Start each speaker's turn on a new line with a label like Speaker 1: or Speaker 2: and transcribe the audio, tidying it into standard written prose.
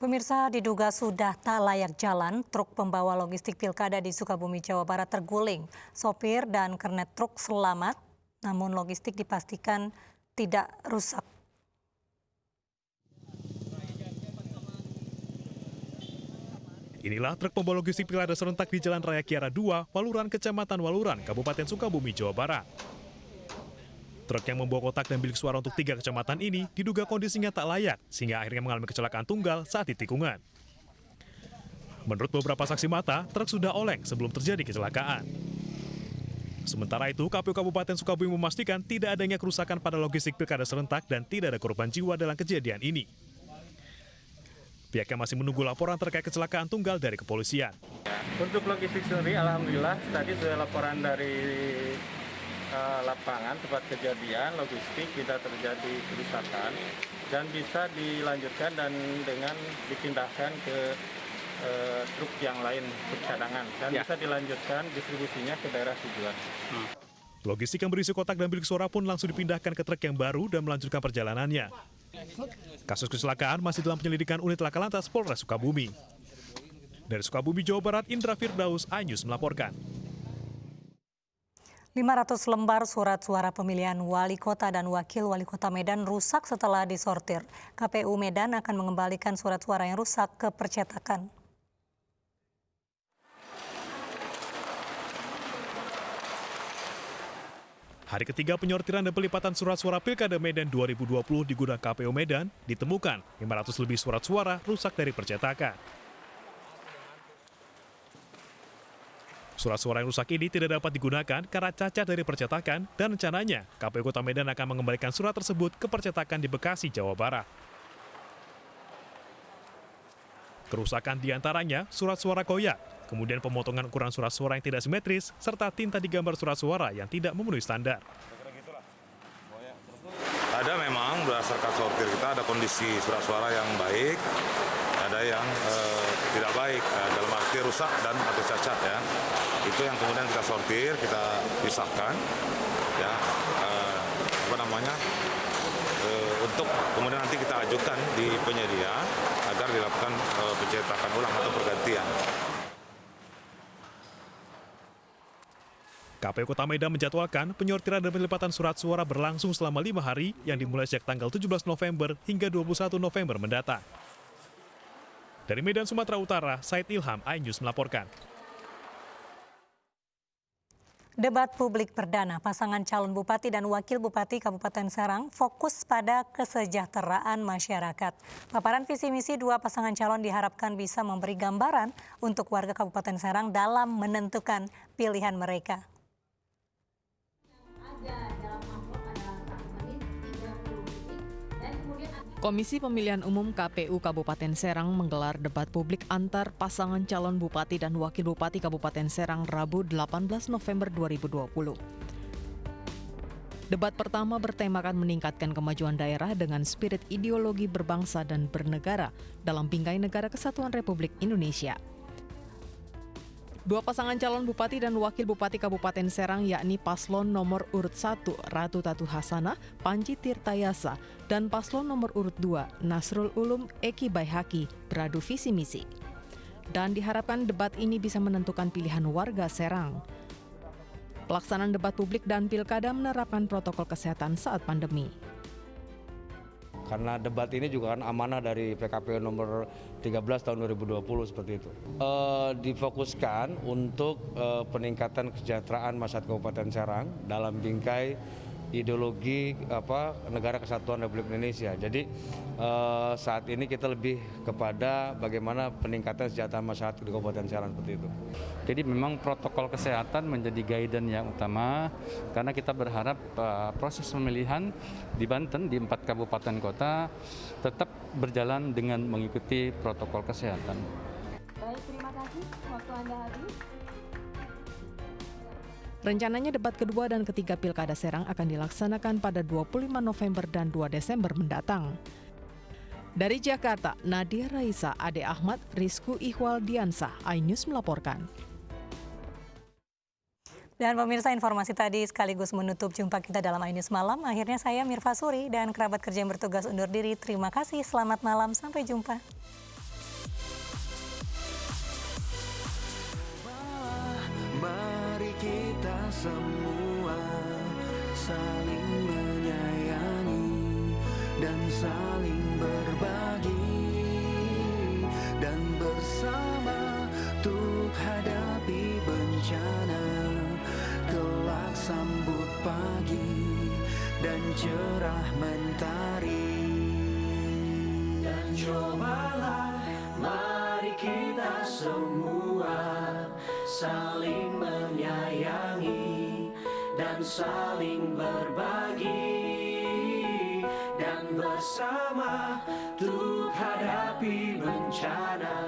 Speaker 1: Pemirsa, diduga sudah tak layak jalan, truk pembawa logistik pilkada di Sukabumi, Jawa Barat terguling. Sopir dan kernet truk selamat, namun logistik dipastikan tidak rusak.
Speaker 2: Inilah truk pembawa logistik pilkada serentak di Jalan Raya Kiara 2, Waluran, Kecamatan Waluran, Kabupaten Sukabumi, Jawa Barat. Truk yang membawa kotak dan bilik suara untuk 3 kecamatan ini diduga kondisinya tak layak, sehingga akhirnya mengalami kecelakaan tunggal saat di tikungan. Menurut beberapa saksi mata, truk sudah oleng sebelum terjadi kecelakaan. Sementara itu, KPU Kabupaten Sukabumi memastikan tidak adanya kerusakan pada logistik pilkada serentak dan tidak ada korban jiwa dalam kejadian ini. Pihaknya masih menunggu laporan terkait kecelakaan tunggal dari kepolisian.
Speaker 3: Untuk logistik sendiri, alhamdulillah tadi sudah laporan dari lapangan tempat kejadian logistik tidak terjadi kerusakan dan bisa dilanjutkan dan dengan dipindahkan ke truk yang lain, truk cadangan, dan bisa dilanjutkan distribusinya ke daerah tujuan.
Speaker 2: Logistik yang berisi kotak dan bilik suara pun langsung dipindahkan ke truk yang baru dan melanjutkan perjalanannya. Kasus kecelakaan masih dalam penyelidikan unit laka lantas Polres Sukabumi. Dari Sukabumi, Jawa Barat, Indra Firdaus, iNews melaporkan.
Speaker 1: 500 lembar surat suara pemilihan wali kota dan wakil wali kota Medan rusak setelah disortir. KPU Medan akan mengembalikan surat suara yang rusak ke percetakan.
Speaker 2: Hari ketiga penyortiran dan pelipatan surat suara Pilkada Medan 2020 di gudang KPU Medan ditemukan 500 lebih surat suara rusak dari percetakan. Surat suara yang rusak ini tidak dapat digunakan karena cacat dari percetakan dan rencananya KPU Kota Medan akan mengembalikan surat tersebut ke percetakan di Bekasi, Jawa Barat. Kerusakan diantaranya surat suara koyak, kemudian pemotongan ukuran surat suara yang tidak simetris, serta tinta di gambar surat suara yang tidak memenuhi standar.
Speaker 4: Ada memang berdasarkan sortir kita ada kondisi surat suara yang baik, ada yang tidak baik, dalam arti rusak dan atau cacat ya. Itu yang kemudian kita sortir, kita pisahkan, ya untuk kemudian nanti kita ajukan di penyedia agar dilakukan pencetakan ulang atau pergantian.
Speaker 2: KPU Kota Medan menjadwalkan penyortiran dan pelipatan surat suara berlangsung selama 5 hari yang dimulai sejak tanggal 17 November hingga 21 November mendatang. Dari Medan, Sumatera Utara, Said Ilham, iNews melaporkan.
Speaker 1: Debat publik perdana pasangan calon bupati dan wakil bupati Kabupaten Serang fokus pada kesejahteraan masyarakat. Paparan visi misi 2 pasangan calon diharapkan bisa memberi gambaran untuk warga Kabupaten Serang dalam menentukan pilihan mereka.
Speaker 5: Komisi Pemilihan Umum KPU Kabupaten Serang menggelar debat publik antar pasangan calon bupati dan wakil bupati Kabupaten Serang Rabu 18 November 2020. Debat pertama bertemakan meningkatkan kemajuan daerah dengan spirit ideologi berbangsa dan bernegara dalam bingkai Negara Kesatuan Republik Indonesia. 2 pasangan calon bupati dan wakil bupati Kabupaten Serang yakni paslon nomor urut 1 Ratu Tatu Hasanah Panji Tirtayasa dan paslon nomor urut 2 Nasrul Ulum Eki Baihaki beradu visi misi. Dan diharapkan debat ini bisa menentukan pilihan warga Serang. Pelaksanaan debat publik dan pilkada menerapkan protokol kesehatan saat pandemi.
Speaker 6: Karena debat ini juga kan amanah dari PKPU nomor 13 tahun 2020 seperti itu. Difokuskan untuk peningkatan kesejahteraan masyarakat Kabupaten Serang dalam bingkai ideologi Negara Kesatuan Republik Indonesia. Jadi saat ini kita lebih kepada bagaimana peningkatan kesejahteraan masyarakat di Kabupaten Serang seperti itu.
Speaker 7: Jadi memang protokol kesehatan menjadi guidance yang utama karena kita berharap proses pemilihan di Banten di 4 kabupaten kota tetap berjalan dengan mengikuti protokol kesehatan.
Speaker 8: Baik, terima kasih. Waktu Anda habis.
Speaker 5: Rencananya debat kedua dan ketiga Pilkada Serang akan dilaksanakan pada 25 November dan 2 Desember mendatang. Dari Jakarta, Nadia Raisa, Ade Ahmad, Rizku Ihwal Diansah, iNews melaporkan.
Speaker 1: Dan pemirsa, informasi tadi sekaligus menutup jumpa kita dalam iNews Malam. Akhirnya saya Mirva Suri dan kerabat kerja yang bertugas undur diri. Terima kasih, selamat malam, sampai jumpa.
Speaker 9: semua saling menyayangi dan saling berbagi, dan bersama untuk hadapi bencana. Kelak sambut pagi dan cerah mentari. Dan cobalah mari kita semua saling menyayangi dan saling berbagi, dan bersama untuk hadapi bencana.